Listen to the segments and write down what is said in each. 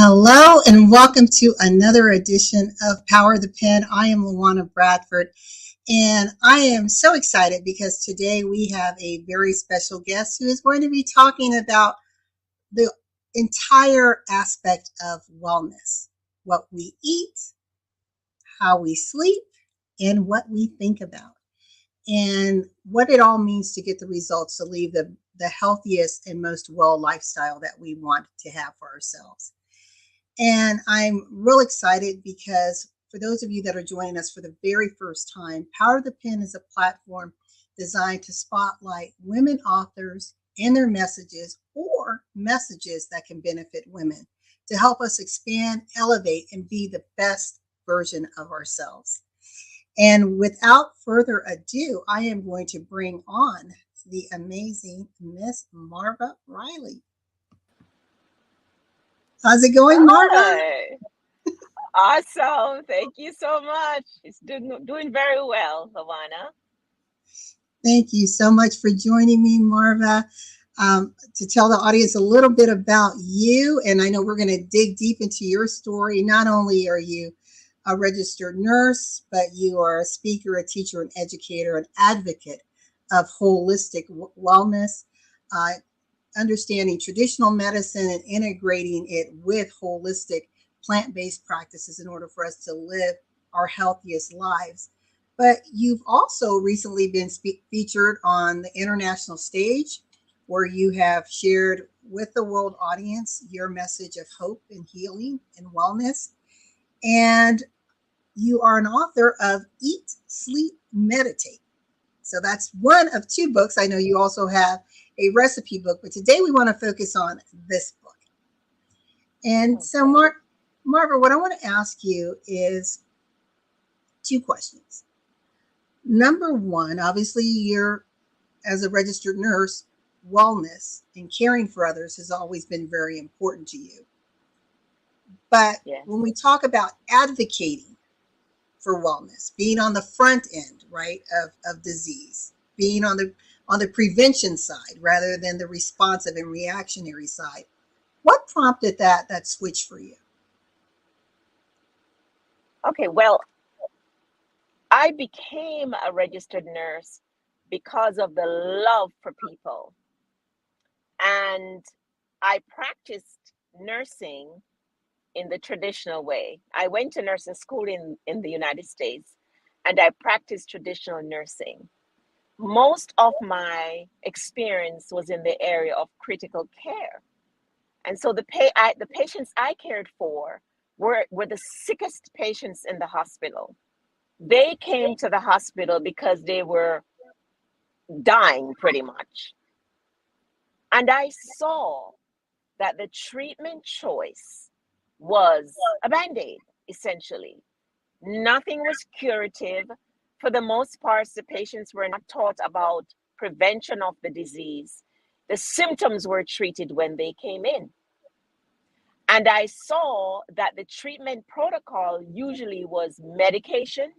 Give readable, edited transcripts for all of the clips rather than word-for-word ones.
Hello and welcome to another edition of Power the Pen. I am LaWanna Bradford and I am so excited because today we have a very special guest who is going to be talking about the entire aspect of wellness, what we eat, how we sleep, and what we think about, and what it all means to get the results to lead the healthiest and most well lifestyle that we want to have for ourselves. And I'm real excited because for those of you that are joining us for the very first time, Power of the Pen is a platform designed to spotlight women authors and their messages, or messages that can benefit women, to help us expand, elevate, and be the best version of ourselves. And without further ado, I am going to bring on the amazing Miss Marva Riley. How's it going, Marva? Hi. Awesome. Thank you so much. It's doing very well, LaWanna. Thank you so much for joining me, Marva. To tell the audience a little bit about you, and I know we're going to dig deep into your story. Not only are you a registered nurse, but you are a speaker, a teacher, an educator, an advocate of holistic wellness, understanding traditional medicine and integrating it with holistic plant-based practices in order for us to live our healthiest lives. But you've also recently been featured on the international stage, where you have shared with the world audience your message of hope and healing and wellness. And you are an author of Eat, Sleep, Meditate. So that's one of two books. I know you also have a recipe book, but today we want to focus on this book. And so, Marva, what I want to ask you is two questions. Number one, obviously, you're, as a registered nurse, wellness and caring for others has always been very important to you. But when we talk about advocating for wellness, being on the front end, right, of disease, being on the prevention side rather than the responsive and reactionary side, what prompted that switch for you? Okay, well, I became a registered nurse because of the love for people. And I practiced nursing in the traditional way. I went to nursing school in the United States, and I practiced traditional nursing. Most of my experience was in the area of critical care. And so the patients I cared for were the sickest patients in the hospital. They came to the hospital because they were dying pretty much. And I saw that the treatment choice was a Band-Aid, essentially. Nothing was curative. For the most part, the patients were not taught about prevention of the disease. The symptoms were treated when they came in. And I saw that the treatment protocol usually was medication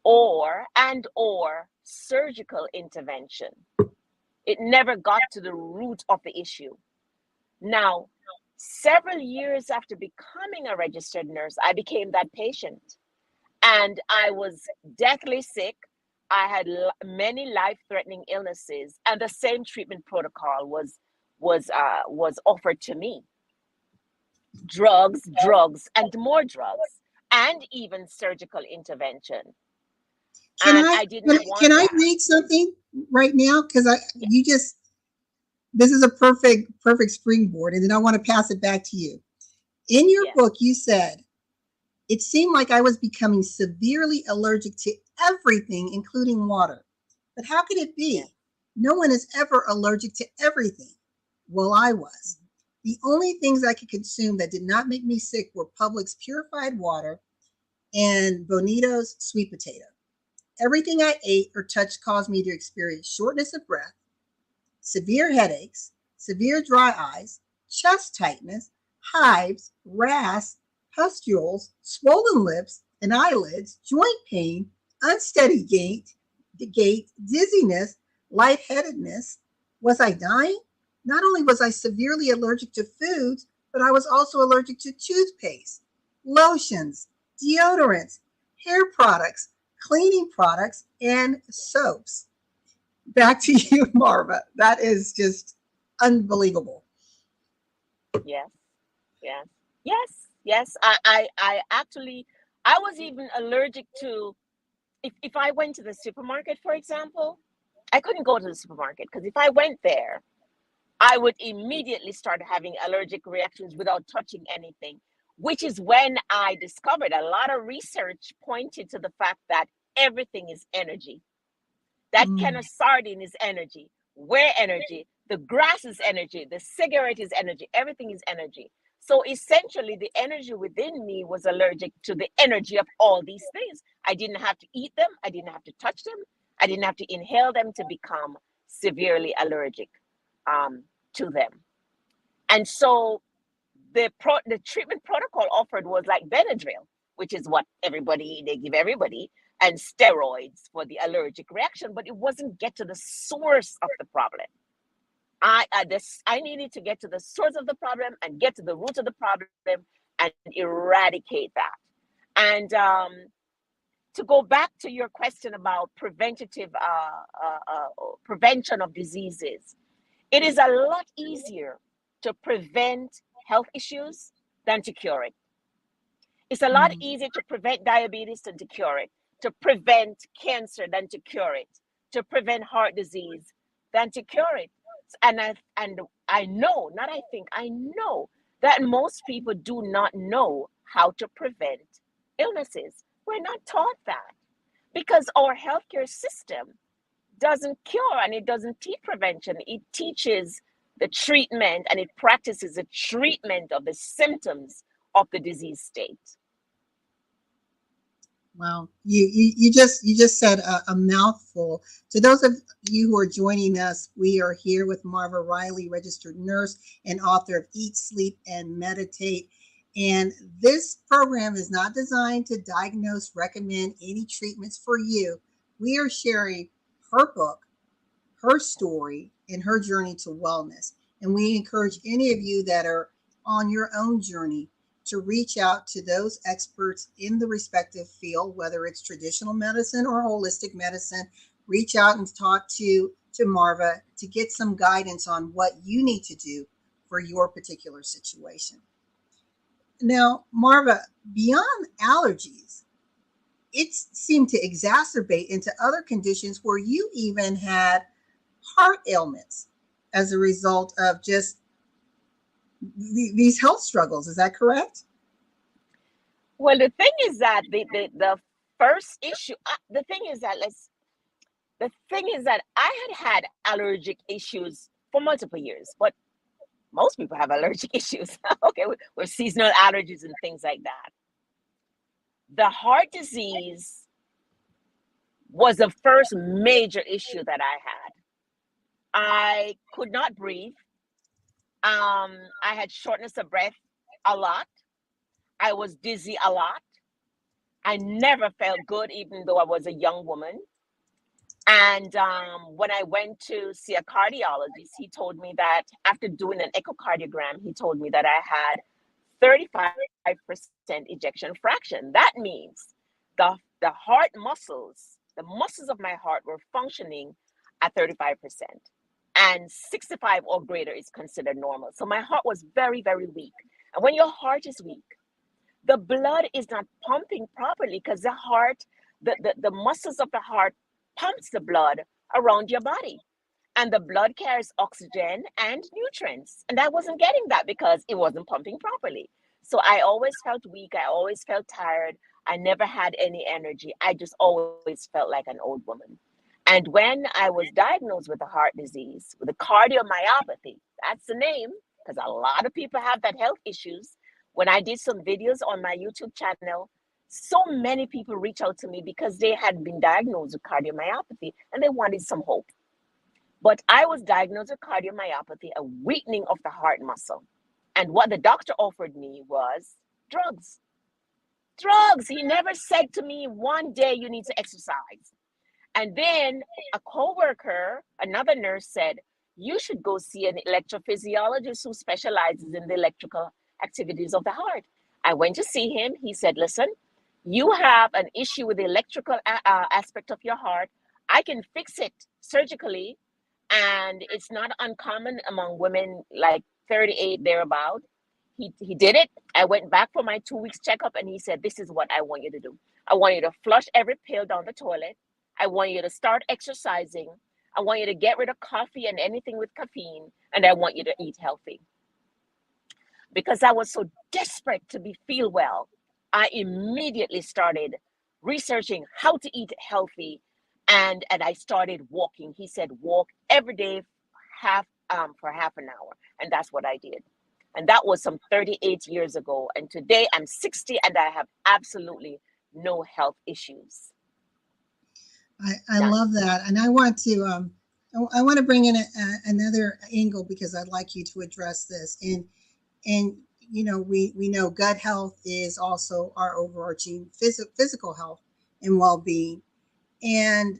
or surgical intervention. It never got to the root of the issue. Now, several years after becoming a registered nurse, I became that patient. And I was deathly sick. I had many life-threatening illnesses, and the same treatment protocol was offered to me. Drugs, and more drugs, and even surgical intervention. Can I read something right now? Because this is a perfect springboard, and then I want to pass it back to you. In your book, you said, "It seemed like I was becoming severely allergic to everything, including water. But how could it be? No one is ever allergic to everything. Well, I was. The only things I could consume that did not make me sick were Publix purified water and Bonito's sweet potato. Everything I ate or touched caused me to experience shortness of breath, severe headaches, severe dry eyes, chest tightness, hives, rash, pustules, swollen lips and eyelids, joint pain, unsteady gait, dizziness, lightheadedness. Was I dying? Not only was I severely allergic to foods, but I was also allergic to toothpaste, lotions, deodorants, hair products, cleaning products, and soaps. Back to you, Marva. That is just unbelievable. Yes, yes, yes, yes. I actually, I was even allergic to, if I went to the supermarket, for example, I couldn't go to the supermarket because if I went there, I would immediately start having allergic reactions without touching anything, which is when I discovered a lot of research pointed to the fact that everything is energy. That can Mm. of sardine is energy. Where energy? The grass is energy. The cigarette is energy. Everything is energy. So essentially, the energy within me was allergic to the energy of all these things. I didn't have to eat them. I didn't have to touch them. I didn't have to inhale them to become severely allergic to them. And so the treatment protocol offered was like Benadryl, which is what they give everybody, and steroids for the allergic reaction, but it wasn't get to the source of the problem. I needed to get to the source of the problem and get to the root of the problem and eradicate that. And to go back to your question about prevention of diseases, it is a lot easier to prevent health issues than to cure it. It's a lot Mm. easier to prevent diabetes than to cure it, to prevent cancer than to cure it, to prevent heart disease than to cure it. And I know, not I think, I know that most people do not know how to prevent illnesses. We're not taught that because our healthcare system doesn't cure and it doesn't teach prevention. It teaches the treatment and it practices the treatment of the symptoms of the disease state. Wow, you just said a mouthful. To those of you who are joining us, we are here with Marva Riley, registered nurse and author of Eat, Sleep, and Meditate. And this program is not designed to diagnose, recommend any treatments for you. We are sharing her book, her story, and her journey to wellness. And we encourage any of you that are on your own journey to reach out to those experts in the respective field, whether it's traditional medicine or holistic medicine. Reach out and talk to Marva to get some guidance on what you need to do for your particular situation. Now, Marva, beyond allergies, it seemed to exacerbate into other conditions where you even had heart ailments as a result of just these health struggles. Is that correct? Well, the thing is that the first issue, the thing is that I had allergic issues for multiple years, but most people have allergic issues. Okay, with seasonal allergies and things like that. The heart disease was the first major issue that I had. I could not breathe. I had shortness of breath a lot. I was dizzy a lot. I never felt good, even though I was a young woman. And when I went to see a cardiologist, he told me that after doing an echocardiogram, he told me that I had 35% ejection fraction. That means the heart muscles, the muscles of my heart were functioning at 35%. And 65 or greater is considered normal. So my heart was very, very weak. And when your heart is weak, the blood is not pumping properly because the heart, the muscles of the heart pumps the blood around your body. And the blood carries oxygen and nutrients. And I wasn't getting that because it wasn't pumping properly. So I always felt weak. I always felt tired. I never had any energy. I just always felt like an old woman. And when I was diagnosed with a heart disease, with a cardiomyopathy, that's the name, because a lot of people have that health issues. When I did some videos on my YouTube channel, so many people reached out to me because they had been diagnosed with cardiomyopathy and they wanted some hope. But I was diagnosed with cardiomyopathy, a weakening of the heart muscle. And what the doctor offered me was drugs. Drugs. He never said to me, one day you need to exercise. And then a coworker, another nurse said, you should go see an electrophysiologist who specializes in the activities of the heart. I went to see him. He said, listen, you have an issue with the electrical aspect of your heart. I can fix it surgically, and it's not uncommon among women like 38 thereabout. He did it. I went back for my 2 weeks checkup, and he said, this is what I want you to do. I want you to flush every pill down the toilet. I want you to start exercising. I want you to get rid of coffee and anything with caffeine, and I want you to eat healthy. Because I was so desperate to feel well, I immediately started researching how to eat healthy, and I started walking. He said, walk every day for half an hour, and that's what I did. And that was some 38 years ago. And today I'm 60 and I have absolutely no health issues. I love that, and I want to I want to bring in another angle because I'd like you to address this. And you know, we know gut health is also our overarching physical health and well-being. And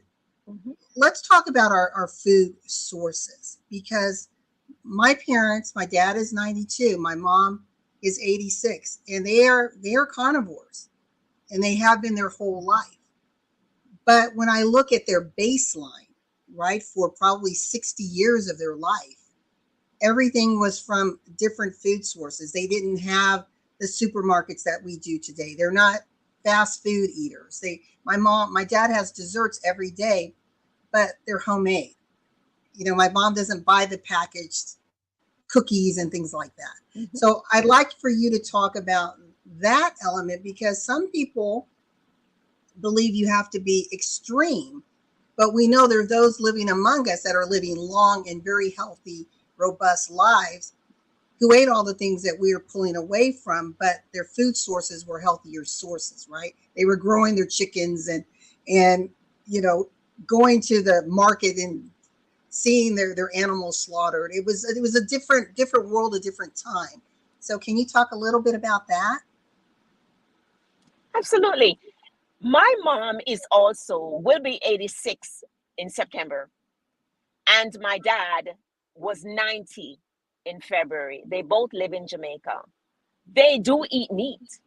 let's talk about our food sources, because my parents, my dad is 92, my mom is 86, and they are carnivores, and they have been their whole life. But when I look at their baseline, right, for probably 60 years of their life, everything was from different food sources. They didn't have the supermarkets that we do today. They're not fast food eaters. My dad has desserts every day, but they're homemade. You know, my mom doesn't buy the packaged cookies and things like that. Mm-hmm. So I'd like for you to talk about that element, because some people believe you have to be extreme, but we know there are those living among us that are living long and very healthy, robust lives who ate all the things that we are pulling away from, but their food sources were healthier sources, right? They were growing their chickens and you know, going to the market and seeing their animals slaughtered. It was a different world, a different time. So can you talk a little bit about that? Absolutely. My mom will be 86 in September. And my dad was 90 in February. They both live in Jamaica. They do eat meat.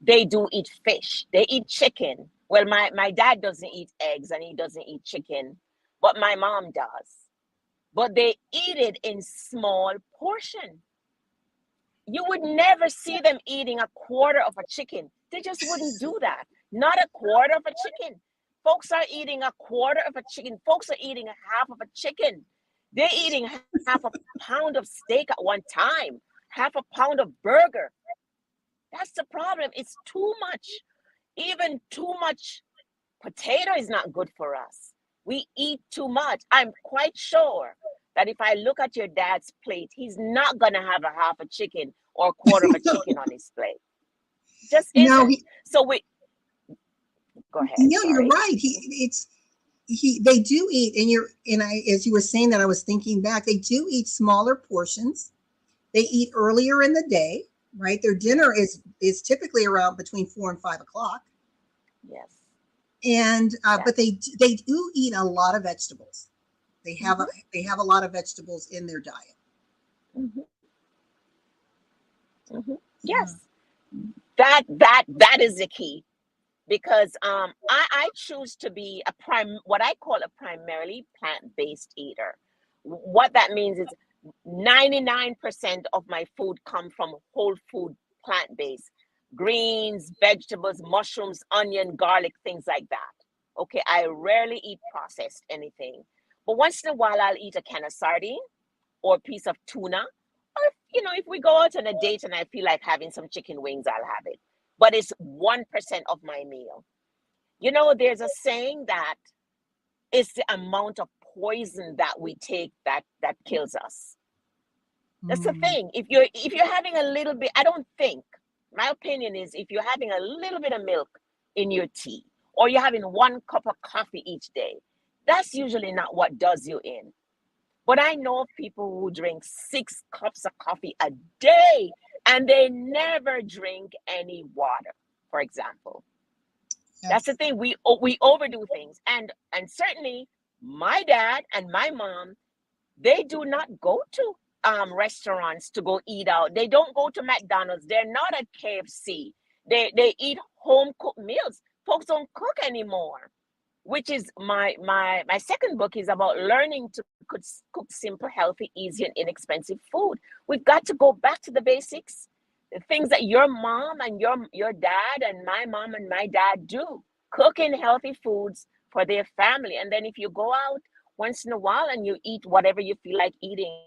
They do eat fish. They eat chicken. Well, my dad doesn't eat eggs and he doesn't eat chicken, but my mom does. But they eat it in small portion. You would never see them eating a quarter of a chicken. They just wouldn't do that. Not a quarter of a chicken. Folks are eating a quarter of a chicken. Folks are eating a half of a chicken. They're eating half a pound of steak at one time, half a pound of burger. That's the problem. It's too much. Even too much potato is not good for us. We eat too much. I'm quite sure that if I look at your dad's plate, he's not going to have a half a chicken or a quarter of a chicken on his plate. Just isn't. No, so go ahead. No, sorry. You're right. They do eat, as you were saying that, I was thinking back, they do eat smaller portions. They eat earlier in the day, right? Their dinner is typically around between 4 and 5 o'clock. Yes. And but they do eat a lot of vegetables. They have a lot of vegetables in their diet. Mm-hmm. Mm-hmm. Yes. That is the key, because I choose to be what I call a primarily plant-based eater. What that means is 99% of my food come from whole food, plant-based, greens, vegetables, mushrooms, onion, garlic, things like that. Okay, I rarely eat processed anything, but once in a while I'll eat a can of sardine or a piece of tuna. Or if we go out on a date and I feel like having some chicken wings, I'll have it. But it's 1% of my meal. There's a saying that it's the amount of poison that we take that kills us. That's the thing. If you're having a little bit, my opinion is, if you're having a little bit of milk in your tea, or you're having 1 cup of coffee each day, that's usually not what does you in. But I know of people who drink 6 cups of coffee a day and they never drink any water, for example. Yes. That's the thing. We overdo things. And certainly my dad and my mom, they do not go to restaurants to go eat out. They don't go to McDonald's. They're not at KFC. They eat home cooked meals. Folks don't cook anymore, which is my second book is about learning to cook simple, healthy, easy, and inexpensive food. We've got to go back to the basics, the things that your mom and your dad and my mom and my dad do, cooking healthy foods for their family. And then if you go out once in a while and you eat whatever you feel like eating,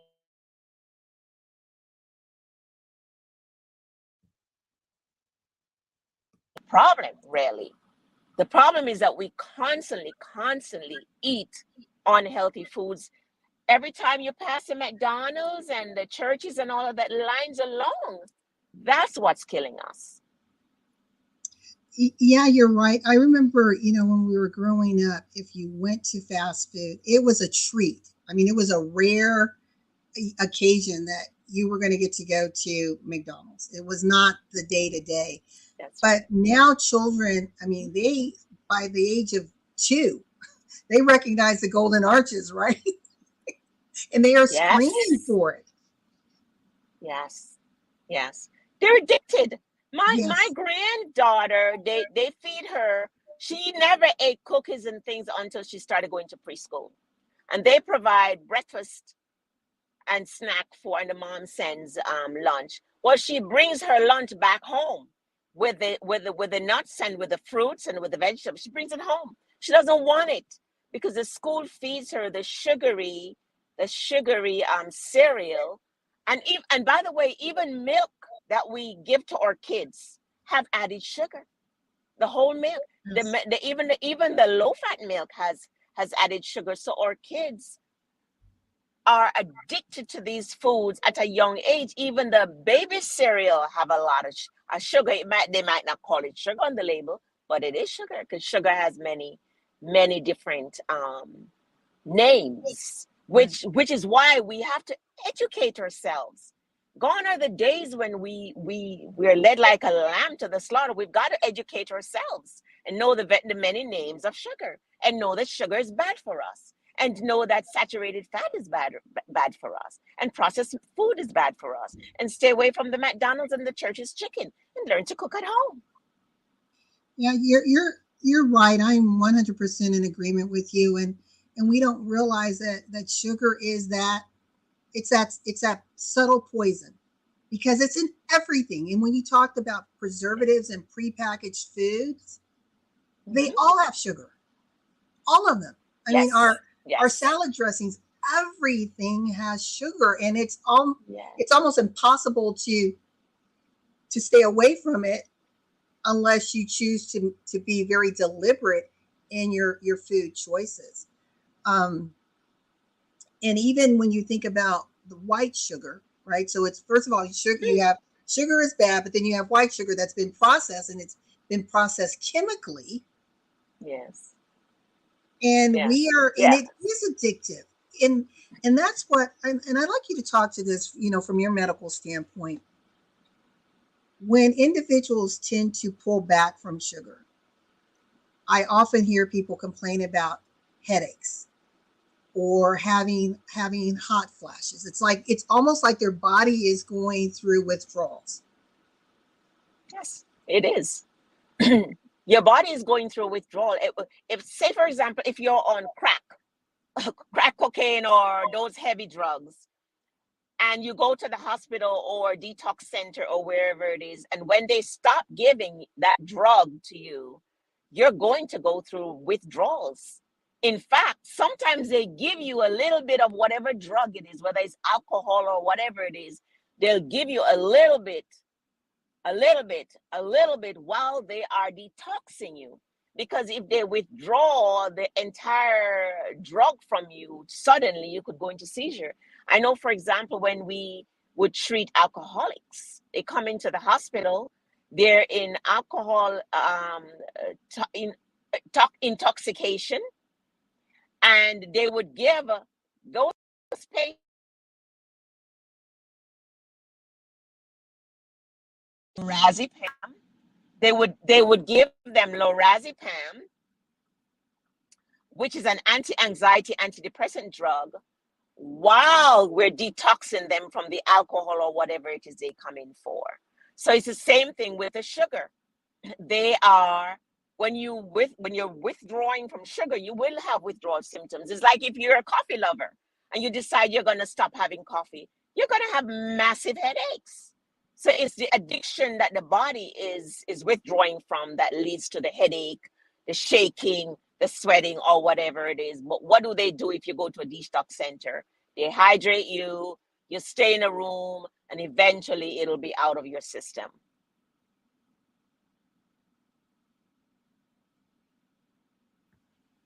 problem really. The problem is that we constantly eat unhealthy foods. Every time you pass the McDonald's and the churches and all of that, lines are long. That's what's killing us. Yeah, you're right. I remember, when we were growing up, if you went to fast food, it was a treat. I mean, it was a rare occasion that you were going to get to go to McDonald's. It was not the day to day. That's But right. now children, I mean, they, by the age of 2, they recognize the golden arches, right? And they are screaming Yes. for it. Yes. Yes. They're addicted. My Yes. granddaughter, they feed her. She never ate cookies and things until she started going to preschool. And they provide breakfast and snack for, and the mom sends lunch. Well, she brings her lunch back home with the nuts and with the fruits and with the vegetables. She brings it home. She doesn't want it because the school feeds her the sugary cereal, and by the way, even milk that we give to our kids have added sugar. The whole milk, Yes. even the low fat milk has added sugar. So our kids are addicted to these foods at a young age. Even the baby cereal have a lot of sugar. They might not call it sugar on the label, but it is sugar because sugar has many different names, Right. which is why we have to educate ourselves. Gone are the days when we're led like a lamb to the slaughter. We've got to educate ourselves and know the many names of sugar, and know that sugar is bad for us, and know that saturated fat is bad for us, and processed food is bad for us, and stay away from the McDonald's and the church's chicken, and learn to cook at home. Yeah, you're right. I'm 100% in agreement with you, and we don't realize that sugar is that it's that subtle poison because it's in everything. And when you talked about preservatives and prepackaged foods, they Hmm. all have sugar, all of them. I mean, our Yes. our Yes. salad dressings, everything has sugar, and it's Yes. almost impossible to stay away from it unless you choose to be very deliberate in your food choices. Um, and even when you think about the white sugar, right? So it's first of all, sugar. You have sugar is bad, but then you have white sugar that's been processed, and it's been processed chemically, Yes. and Yes. and Yes. it is addictive. And that's what and I'd like you to talk to this, from your medical standpoint. When individuals tend to pull back from sugar, I often hear people complain about headaches or having hot flashes. It's almost like their body is going through withdrawals. Yes. It is. Your body is going through withdrawal. If, say, for example, if you're on crack cocaine, or those heavy drugs, and you go to the hospital or detox center or wherever it is, and when they stop giving that drug to you, you're going to go through withdrawals. In fact, sometimes they give you a little bit of whatever drug it is, whether it's alcohol or whatever it is. They'll give you a little bit while they are detoxing you. Because if they withdraw the entire drug from you, suddenly you could go into seizure. I know, for example, when we would treat alcoholics, they come into the hospital, they're in alcohol intoxication, and they would give those patients lorazepam. They would give them lorazepam, which is an anti-anxiety, antidepressant drug, while we're detoxing them from the alcohol or whatever it is they come in for. So it's the same thing with the sugar. They are, when you're withdrawing from sugar, you will have withdrawal symptoms. It's like if you're a coffee lover and you decide you're going to stop having coffee, you're going to have massive headaches. So it's the addiction that the body is withdrawing from that leads to the headache, the shaking, the sweating, or whatever it is. But what do they do if you go to a detox center? They hydrate you, you stay in a room, and eventually it'll be out of your system.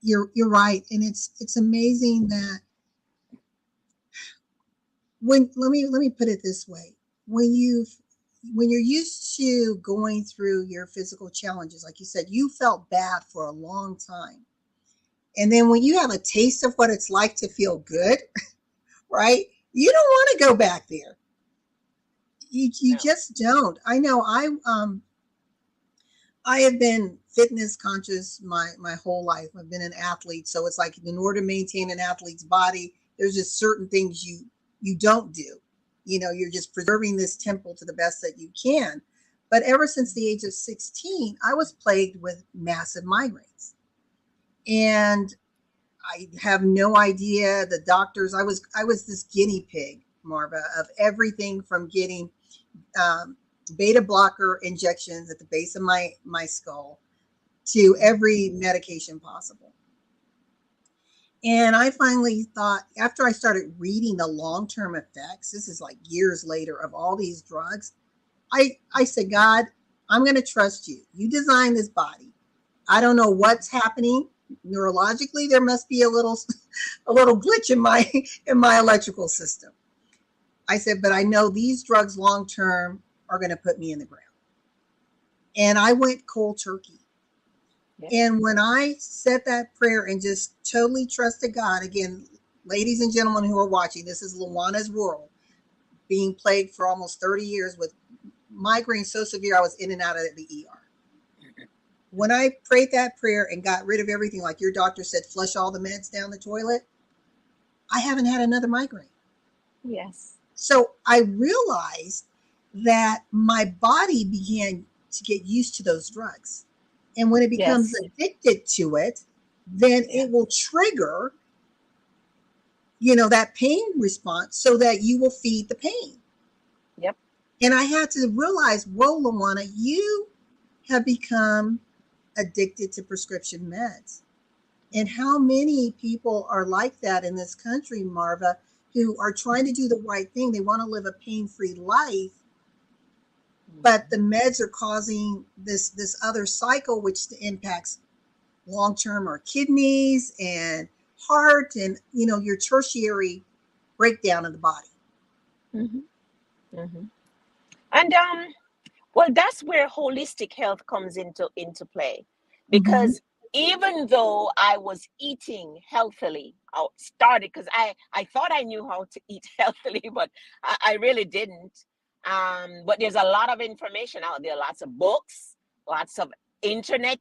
You're right, and it's amazing that let me put it this way: when you're used to going through your physical challenges, like you said, you felt bad for a long time, and then when you have a taste of what it's like to feel good, right? You don't want to go back there. You No. just don't. I know. I have been fitness conscious my whole life. I've been an athlete, so it's like in order to maintain an athlete's body, there's just certain things you don't do. You're just preserving this temple to the best that you can. But ever since the age of 16, I was plagued with massive migraines. And I have no idea. The doctors, I was this guinea pig, Marva, of everything from getting beta blocker injections at the base of my skull to every medication possible. And I finally thought, after I started reading the long-term effects, this is like years later, of all these drugs, I said, God, I'm going to trust you. You designed this body. I don't know what's happening neurologically. There must be a little glitch in my electrical system. I said, but I know these drugs long term are going to put me in the ground. And I went cold turkey. Yeah. And when I said that prayer and just totally trusted God, again, ladies and gentlemen who are watching, this is LaWanna's world, being plagued for almost 30 years with migraine so severe I was in and out of the ER. When I prayed that prayer and got rid of everything, like your doctor said, flush all the meds down the toilet, I haven't had another migraine. Yes. So I realized that my body began to get used to those drugs. And when it becomes Yes. addicted to it, then Yeah. it will trigger, that pain response so that you will feed the pain. Yep. And I had to realize, whoa, LaWanna, you have become addicted to prescription meds. And how many people are like that in this country, Marva, who are trying to do the right thing? They want to live a pain-free life, but the meds are causing this other cycle, which impacts long-term our kidneys and heart and your tertiary breakdown of the body. Mm-hmm. Mm-hmm. And well, that's where holistic health comes into play, Mm-hmm. because even though I was eating healthily, I started because I thought I knew how to eat healthily, but I really didn't. But there's a lot of information out there, lots of books, lots of internet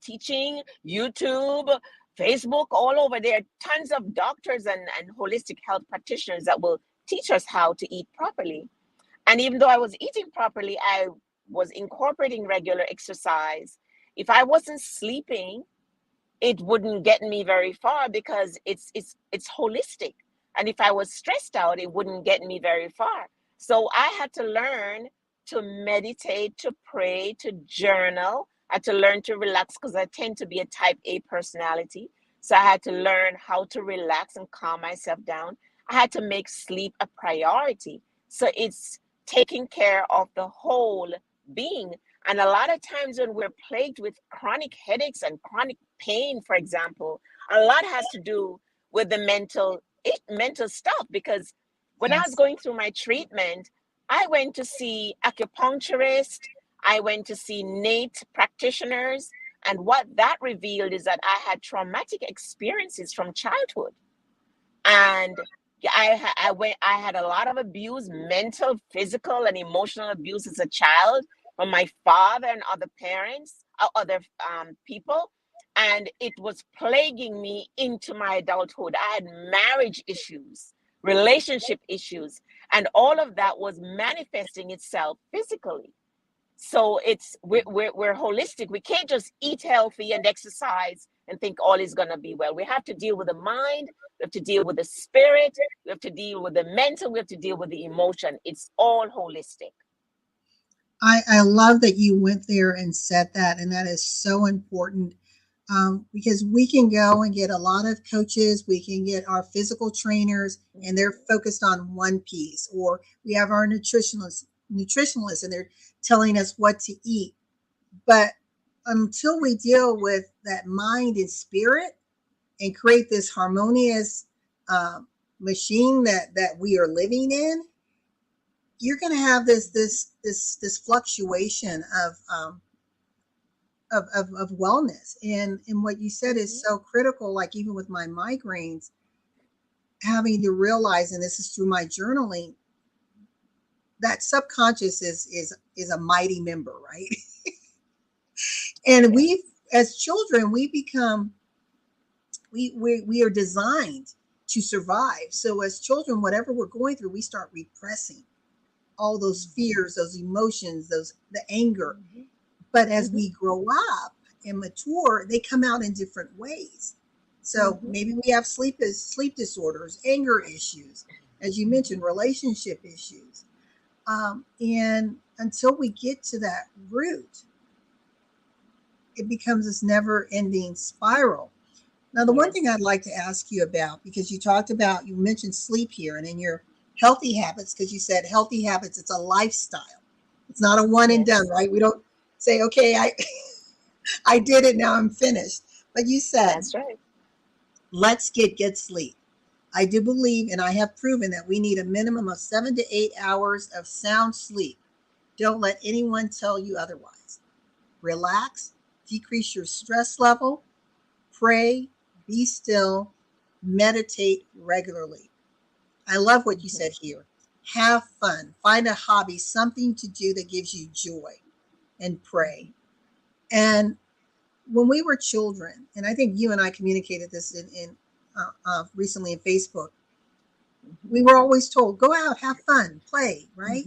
teaching, YouTube, Facebook, all over there. Tons of doctors and holistic health practitioners that will teach us how to eat properly. And even though I was eating properly, I was incorporating regular exercise. If I wasn't sleeping, it wouldn't get me very far because it's holistic. And if I was stressed out, it wouldn't get me very far. So I had to learn to meditate, to pray, to journal. I had to learn to relax because I tend to be a type A personality. So I had to learn how to relax and calm myself down. I had to make sleep a priority. So it's taking care of the whole being. And a lot of times when we're plagued with chronic headaches and chronic pain, for example, a lot has to do with the mental stuff. Because when I was Yes. going through my treatment, I went to see acupuncturists, I went to see NAT practitioners, and what that revealed is that I had traumatic experiences from childhood. And yeah, I had a lot of abuse, mental, physical, and emotional abuse as a child from my father and other parents, other people, and it was plaguing me into my adulthood. I had marriage issues. relationship issues, and all of that was manifesting itself physically. So we're holistic. We can't just eat healthy and exercise and think all is going to be well. We have to deal with the mind, we have to deal with the spirit, we have to deal with the mental, we have to deal with the emotion. It's all holistic. I love that you went there and said that, and that is so important, because we can go and get a lot of coaches, we can get our physical trainers, and they're focused on one piece, or we have our nutritionalists, and they're telling us what to eat. But until we deal with that mind and spirit and create this harmonious machine that we are living in, you're going to have this fluctuation of wellness. And what you said is so critical. Like even with my migraines, having to realize, and this is through my journaling, that subconscious is a mighty member, right? And we, as children, we become we are designed to survive. So as children, whatever we're going through, we start repressing all those fears, those emotions, the anger. But as we grow up and mature, they come out in different ways. So maybe we have sleep disorders, anger issues, as you mentioned, relationship issues. And until we get to that root, it becomes this never ending spiral. Now, the one thing I'd like to ask you about, because you mentioned sleep here and in your healthy habits, because you said healthy habits, it's a lifestyle. It's not a one and done, right? We don't say, okay, I did it, now I'm finished. But you said, that's right. Let's get good sleep. I do believe, and I have proven, that we need a minimum of 7 to 8 hours of sound sleep. Don't let anyone tell you otherwise. Relax, decrease your stress level, pray, be still, meditate regularly. I love what you said here. Have fun, find a hobby, something to do that gives you joy, and pray. And when we were children, and I think you and I communicated this in recently in Facebook, we were always told, go out, have fun, play, right?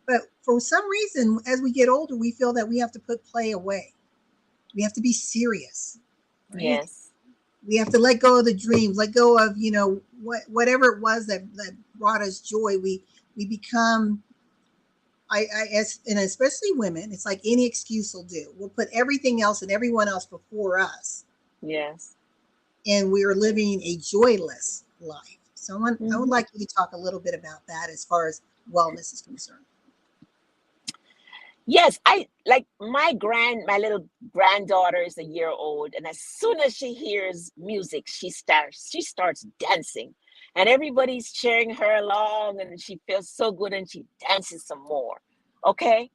But for some reason, as we get older, we feel that we have to put play away. We have to be serious. Right? Yes. We have to let go of the dreams, let go of, whatever it was that brought us joy. We become, and especially women, it's like any excuse will do. We'll put everything else and everyone else before us. Yes. And we are living a joyless life. So I would like you to talk a little bit about that as far as wellness is concerned. Yes, I like my little granddaughter is a year old, and as soon as she hears music, she starts dancing, and everybody's cheering her along, and she feels so good, and she dances some more. Okay,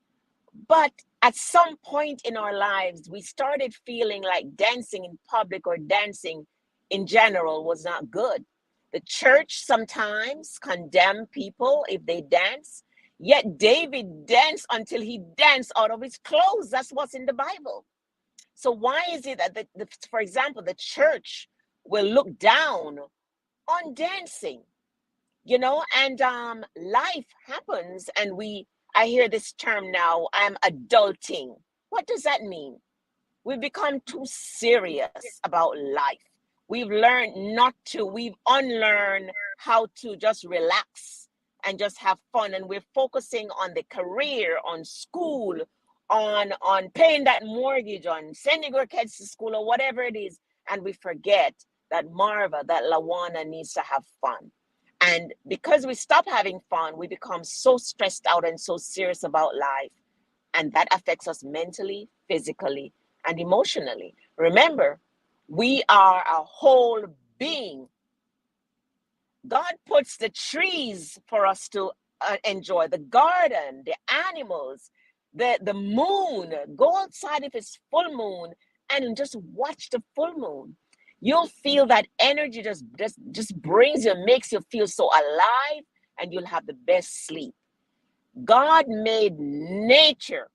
but at some point in our lives, we started feeling like dancing in public or dancing in general was not good. The church sometimes condemn people if they dance. Yet David danced until he danced out of his clothes. That's what's in the Bible. So why is it that, for example, the church will look down on dancing? And life happens, and I hear this term now, I'm adulting. What does that mean? We've become too serious about life. We've unlearned how to just relax and just have fun. And we're focusing on the career, on school, on paying that mortgage, on sending our kids to school or whatever it is. And we forget that Marva, that LaWanna needs to have fun. And because we stop having fun, we become so stressed out and so serious about life. And that affects us mentally, physically, and emotionally. Remember, we are a whole being. God puts the trees for us to enjoy, the garden, the animals, the moon. Go outside if it's full moon and just watch the full moon. You'll feel that energy just brings you, makes you feel so alive, and you'll have the best sleep. God made nature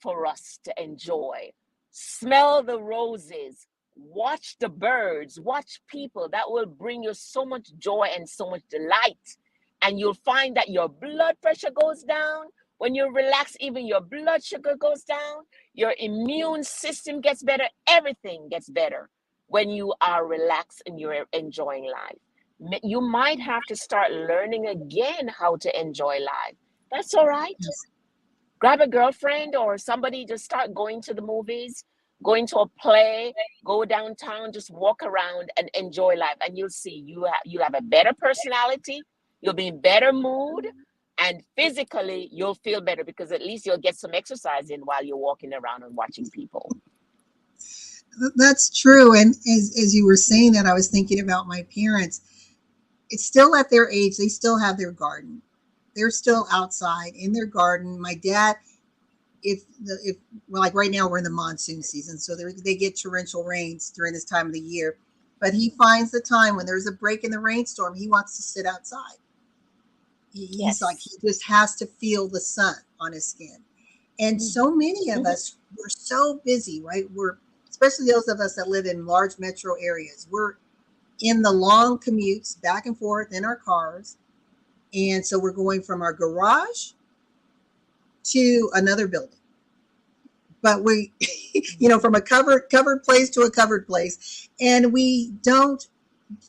for us to enjoy. Smell the roses, watch the birds, watch people. That will bring you so much joy and so much delight. And you'll find that your blood pressure goes down. When you relax, even your blood sugar goes down. Your immune system gets better. Everything gets better when you are relaxed and you're enjoying life. You might have to start learning again how to enjoy life. That's all right. Yes. Grab a girlfriend or somebody, just start going to the movies, going to a play, go downtown, just walk around and enjoy life. And you'll see you'll have a better personality, you'll be in better mood, and physically you'll feel better because at least you'll get some exercise in while you're walking around and watching people. That's true. And as you were saying that, I was thinking about my parents. It's still at their age, they still have their garden. They're still outside in their garden. My dad, if well, like right now we're in the monsoon season, so they get torrential rains during this time of the year. But he finds the time when there's a break in the rainstorm, he wants to sit outside. He's like, he just has to feel the sun on his skin. And so many of us, we're so busy, right? We're, especially those of us that live in large metro areas, we're in the long commutes back and forth in our cars. And so we're going from our garage to another building. But we, from a covered place to a covered place. And we don't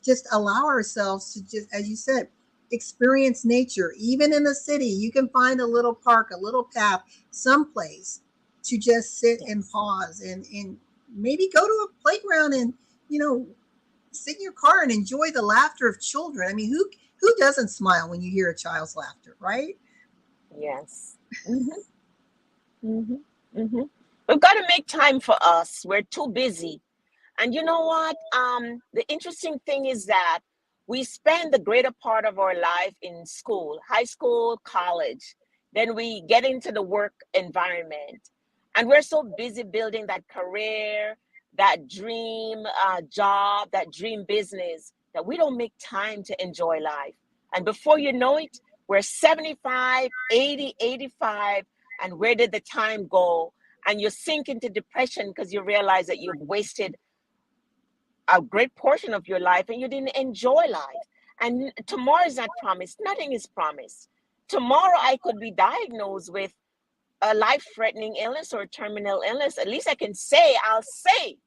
just allow ourselves to just, as you said, experience nature. Even in the city, you can find a little park, a little path, someplace to just sit and pause and maybe go to a playground and, sit in your car and enjoy the laughter of children. I mean, who doesn't smile when you hear a child's laughter, right? Yes. We've got to make time for us. We're too busy. And you know what? The interesting thing is that we spend the greater part of our life in school, high school, college. Then we get into the work environment. And we're so busy building that career, that dream job, that dream business, that we don't make time to enjoy life. And before you know it, we're 75, 80, 85. And where did the time go? And you sink into depression because you realize that you've wasted a great portion of your life and you didn't enjoy life. And tomorrow is not promised. Nothing is promised. Tomorrow I could be diagnosed with a life-threatening illness or a terminal illness. At least I'll say,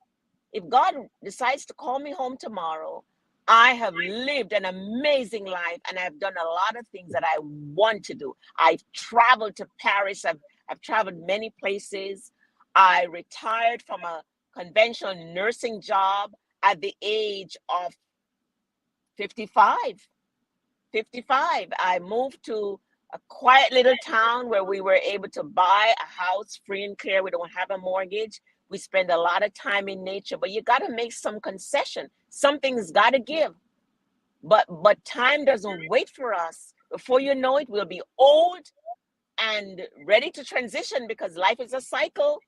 if God decides to call me home tomorrow, I have lived an amazing life and I've done a lot of things that I want to do. I've traveled to Paris. I've traveled many places. I retired from a conventional nursing job at the age of 55. I moved to a quiet little town where we were able to buy a house free and clear. We don't have a mortgage. We spend a lot of time in nature, but you got to make some concession. Something's got to give. But time doesn't wait for us. Before you know it, we'll be old and ready to transition because life is a cycle.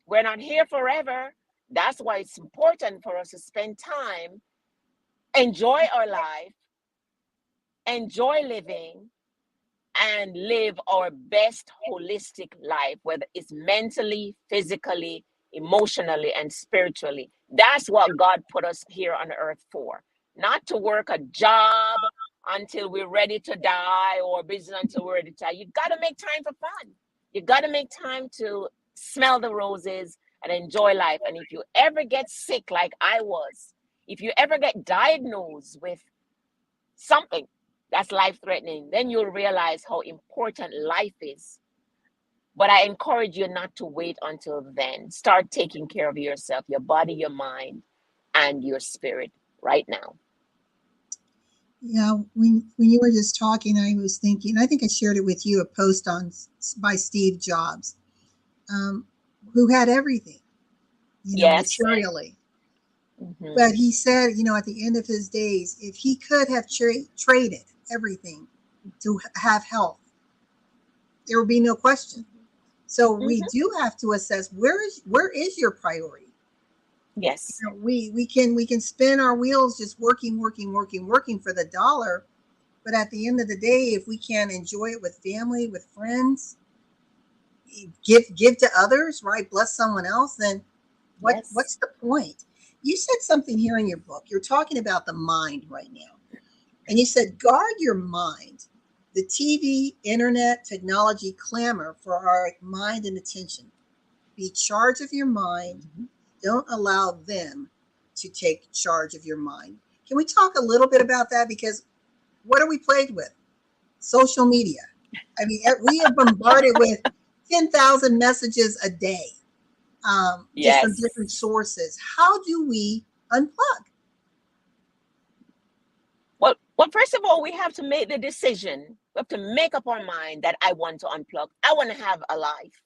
We're not here forever. That's why it's important for us to spend time, enjoy our life, enjoy living, and live our best holistic life, whether it's mentally, physically, emotionally, and spiritually. That's what God put us here on earth for. Not to work a job until we're ready to die or business until we're ready to die. You got to make time for fun. You got to make time to smell the roses and enjoy life. And if you ever get sick like I was, if you ever get diagnosed with something that's life-threatening, then you'll realize how important life is. But I encourage you not to wait until then. Start taking care of yourself, your body, your mind, and your spirit right now. Yeah, when you were just talking, I was thinking, I think I shared it with you, a post by Steve Jobs, who had everything, Yes. materially. But he said, at the end of his days, if he could have traded everything to have health, there would be no question. So we do have to assess where is your priority. Yes. We can spin our wheels just working for the dollar, but at the end of the day, if we can't enjoy it with family, with friends, give to others, right? Bless someone else, then what's the point? You said something here in your book. You're talking about the mind right now. And you said, guard your mind. The TV, internet, technology clamor for our mind and attention. Be charge of your mind. Don't allow them to take charge of your mind. Can we talk a little bit about that? Because what are we plagued with? Social media. I mean, we are bombarded with 10,000 messages a day, just from Yes. different sources. How do we unplug? Well, first of all, we have to make the decision. We have to make up our mind that I want to unplug. I want to have a life.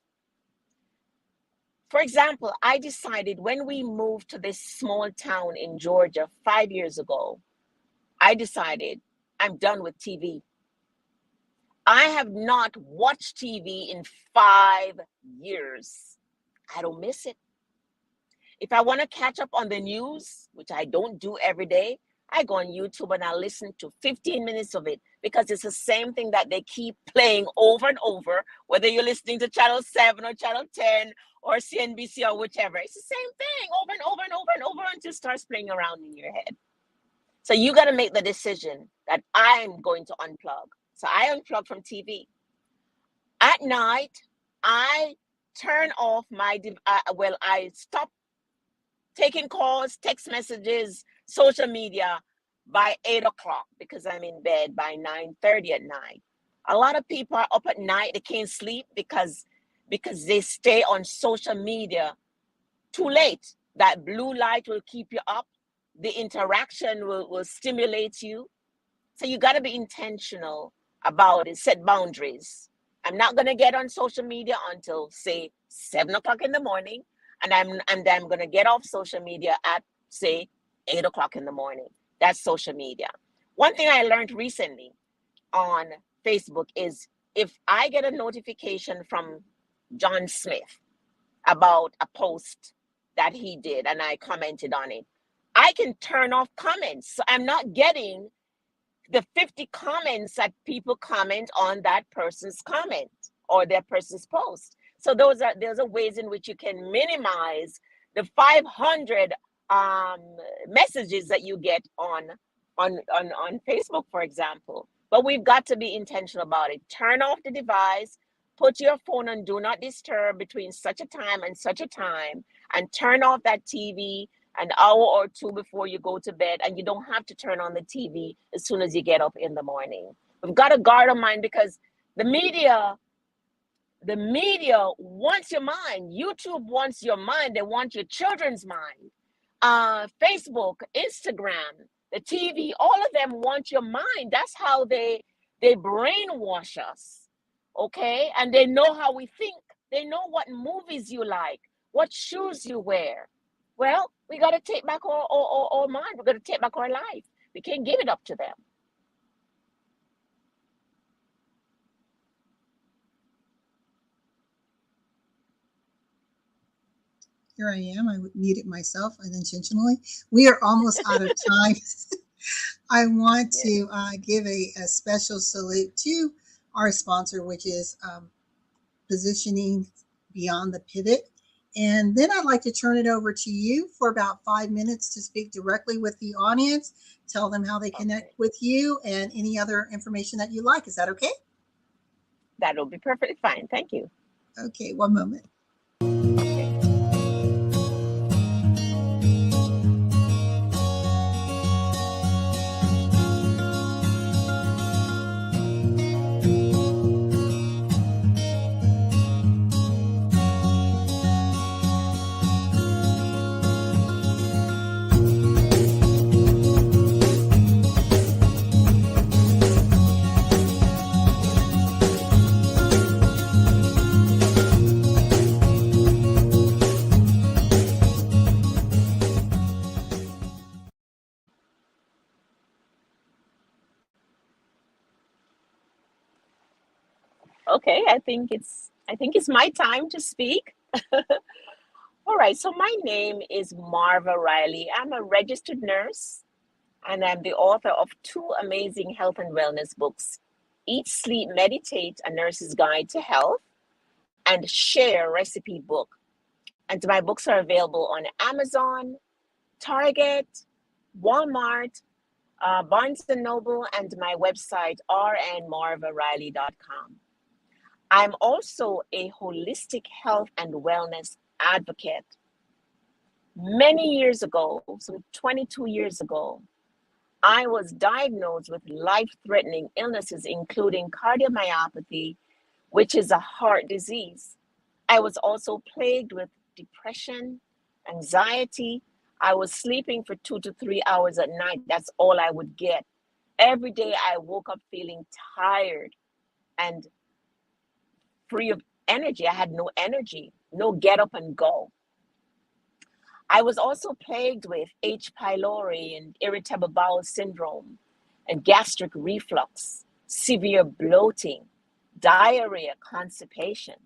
For example, I decided when we moved to this small town in Georgia 5 years ago, I decided I'm done with TV. I have not watched TV in 5 years. I don't miss it. If I want to catch up on the news, which I don't do every day, I go on YouTube and I listen to 15 minutes of it because it's the same thing that they keep playing over and over, whether you're listening to Channel 7 or Channel 10 or CNBC or whichever. It's the same thing over and over and over and over until it starts playing around in your head. So you got to make the decision that I'm going to unplug. So I unplug from TV. At night, I turn off I stop taking calls, text messages, social media by 8 o'clock because I'm in bed by 9:30 at night. A lot of people are up at night, they can't sleep because they stay on social media too late. That blue light will keep you up. The interaction will stimulate you. So you got to be intentional about it, set boundaries. I'm not going to get on social media until say 7 o'clock in the morning. And I'm going to get off social media at say 8 o'clock in the morning. That's social media. One thing I learned recently on Facebook is if I get a notification from John Smith about a post that he did and I commented on it, I can turn off comments. So I'm not getting the 50 comments that people comment on that person's comment or their person's post. So those are ways in which you can minimize the 500 messages that you get on Facebook, for example. But we've got to be intentional about it. Turn off the device, put your phone on do not disturb between such a time and such a time, and turn off that TV an hour or two before you go to bed, and you don't have to turn on the TV as soon as you get up in the morning. We've got to guard our mind because the media wants your mind. YouTube wants your mind. They want your children's mind. Facebook, Instagram, the TV, all of them want your mind. That's how they brainwash us. Okay? And they know how we think. They know what movies you like, what shoes you wear. Well, we got to take back our mind. We're going to take back our life. We can't give it up to them. Here I am. I muted myself unintentionally. We are almost out of time. I want to give a special salute to our sponsor, which is Positioning Beyond the Pivot. And then I'd like to turn it over to you for about 5 minutes to speak directly with the audience, tell them how they connect with you and any other information that you like. Is that okay? That'll be perfectly fine. Thank you. Okay, one moment. Okay, I think it's my time to speak. All right, so my name is Marva Riley. I'm a registered nurse and I'm the author of 2 amazing health and wellness books, Eat, Sleep, Meditate, A Nurse's Guide to Health, and Share Recipe Book. And my books are available on Amazon, Target, Walmart, Barnes and Noble, and my website, rnmarvariley.com. I'm also a holistic health and wellness advocate. Many years ago, so 22 years ago, I was diagnosed with life-threatening illnesses, including cardiomyopathy, which is a heart disease. I was also plagued with depression, anxiety. I was sleeping for 2 to 3 hours at night. That's all I would get. Every day I woke up feeling tired and free of energy. I had no energy, no get up and go. I was also plagued with H. pylori and irritable bowel syndrome and gastric reflux, severe bloating, diarrhea, constipation.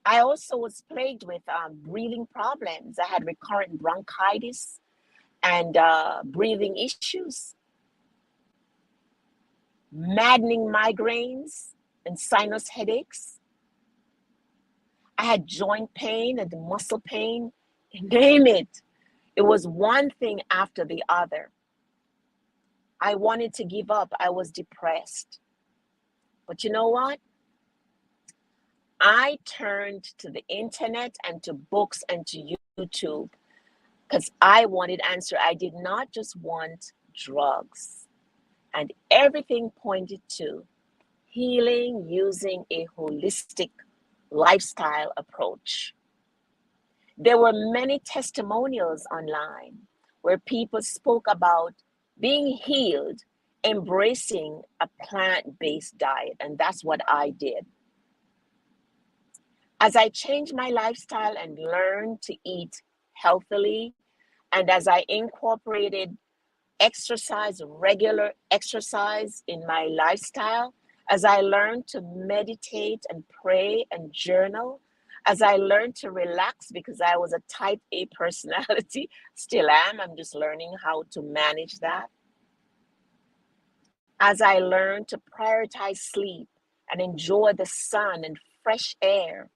I also was plagued with breathing problems. I had recurrent bronchitis and breathing issues, maddening migraines and sinus headaches. I had joint pain and muscle pain, name it. It was one thing after the other. I wanted to give up. I was depressed. But you know what? I turned to the internet and to books and to YouTube because I wanted answer. I did not just want drugs. And everything pointed to healing using a holistic lifestyle approach. There were many testimonials online where people spoke about being healed, embracing a plant-based diet, and that's what I did. As I changed my lifestyle and learned to eat healthily, and as I incorporated exercise, regular exercise in my lifestyle, as I learned to meditate and pray and journal, as I learned to relax because I was a type A personality, still am, I'm just learning how to manage that. As I learned to prioritize sleep and enjoy the sun and fresh air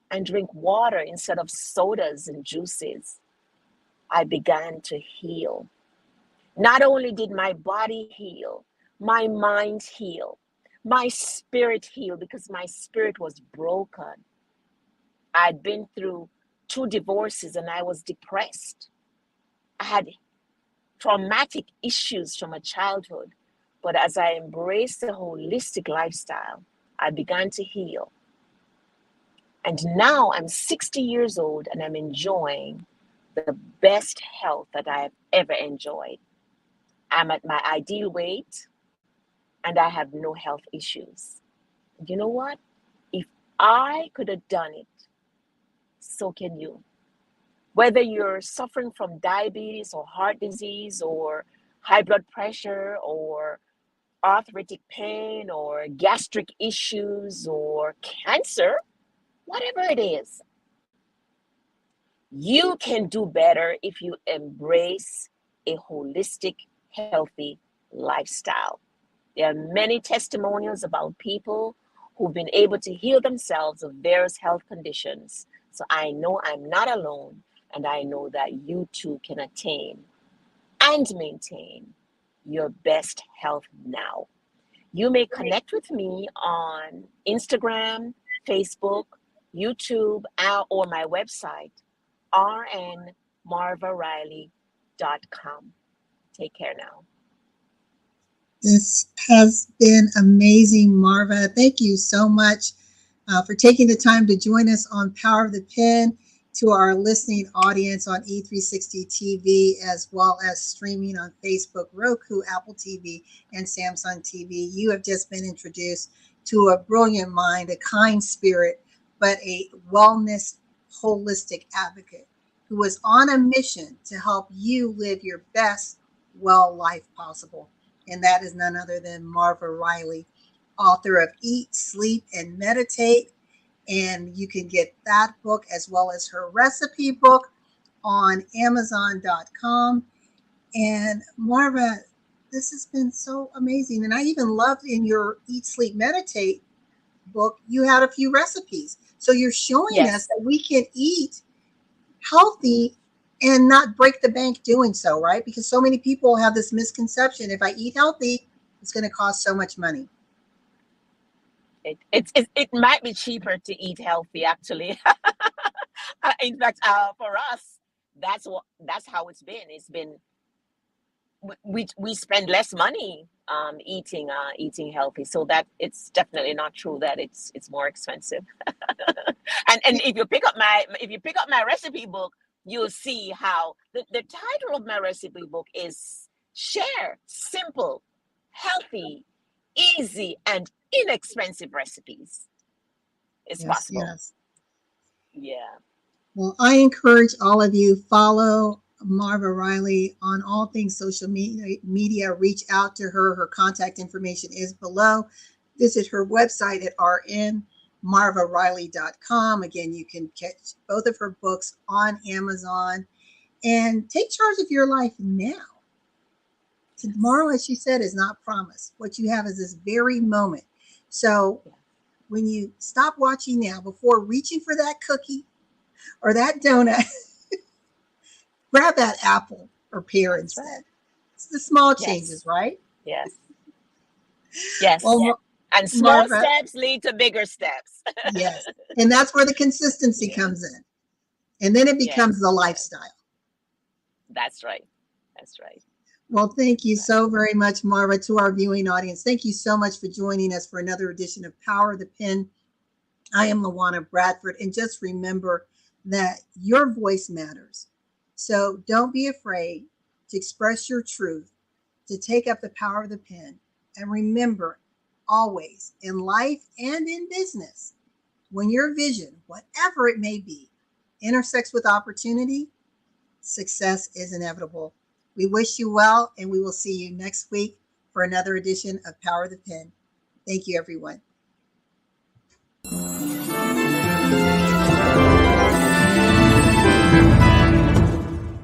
and drink water instead of sodas and juices, I began to heal. Not only did my body heal, my mind heal, my spirit heal because my spirit was broken. I'd been through 2 divorces and I was depressed. I had traumatic issues from a childhood, but as I embraced the holistic lifestyle, I began to heal. And now I'm 60 years old and I'm enjoying the best health that I have ever enjoyed. I'm at my ideal weight and I have no health issues. You know what? If I could have done it, so can you. Whether you're suffering from diabetes or heart disease or high blood pressure or arthritic pain or gastric issues or cancer, whatever it is, you can do better if you embrace a holistic, healthy lifestyle. There are many testimonials about people who've been able to heal themselves of various health conditions. So I know I'm not alone, and I know that you too can attain and maintain your best health now. You may connect with me on Instagram, Facebook, YouTube, or my website, rnmarvariley.com. Take care now. This has been amazing, Marva. Thank you so much for taking the time to join us on Power of the Pen. To our listening audience on E360 TV, as well as streaming on Facebook, Roku, Apple TV, and Samsung TV. You have just been introduced to a brilliant mind, a kind spirit, but a wellness holistic advocate who is on a mission to help you live your best well life possible. And that is none other than Marva Riley, author of Eat, Sleep, and Meditate. And you can get that book as well as her recipe book on Amazon.com. And Marva, this has been so amazing. And I even loved in your Eat, Sleep, Meditate book, you had a few recipes. So you're showing us that we can eat healthy and not break the bank doing so, right? Because so many people have this misconception: if I eat healthy, it's going to cost so much money. It might be cheaper to eat healthy, actually. In fact, for us, that's how it's been. It's been we spend less money eating healthy, so that it's definitely not true that it's more expensive. And if you pick up my recipe book, you'll see how the title of my recipe book is Share Simple, Healthy, Easy, and Inexpensive Recipes. It's Yes, possible. yes. Yeah. Well, I encourage all of you, follow Marva Riley on all things social media. Reach out to her. Her contact information is below. Visit her website at rnmarvariley.com. Again, you can catch both of her books on Amazon and take charge of your life now. Tomorrow, as she said, is not promised. What you have is this very moment. So when you stop watching now, before reaching for that cookie or that donut, grab that apple or pear That's instead. right. It's the small Yes. changes, right? Yes. Yes. Well, And small Marva, steps lead to bigger steps. yes. And that's where the consistency Yeah. comes in. And then it becomes Yes. the Yes. lifestyle. That's right. That's right. Well, thank you Right. so very much, Marva, to our viewing audience. Thank you so much for joining us for another edition of Power of the Pen. I am LaWanna Bradford, and just remember that your voice matters. So don't be afraid to express your truth, to take up the power of the pen. And remember, always in life and in business, when your vision, whatever it may be, intersects with opportunity, success is inevitable. We wish you well, and we will see you next week for another edition of Power of the Pen. Thank you, everyone.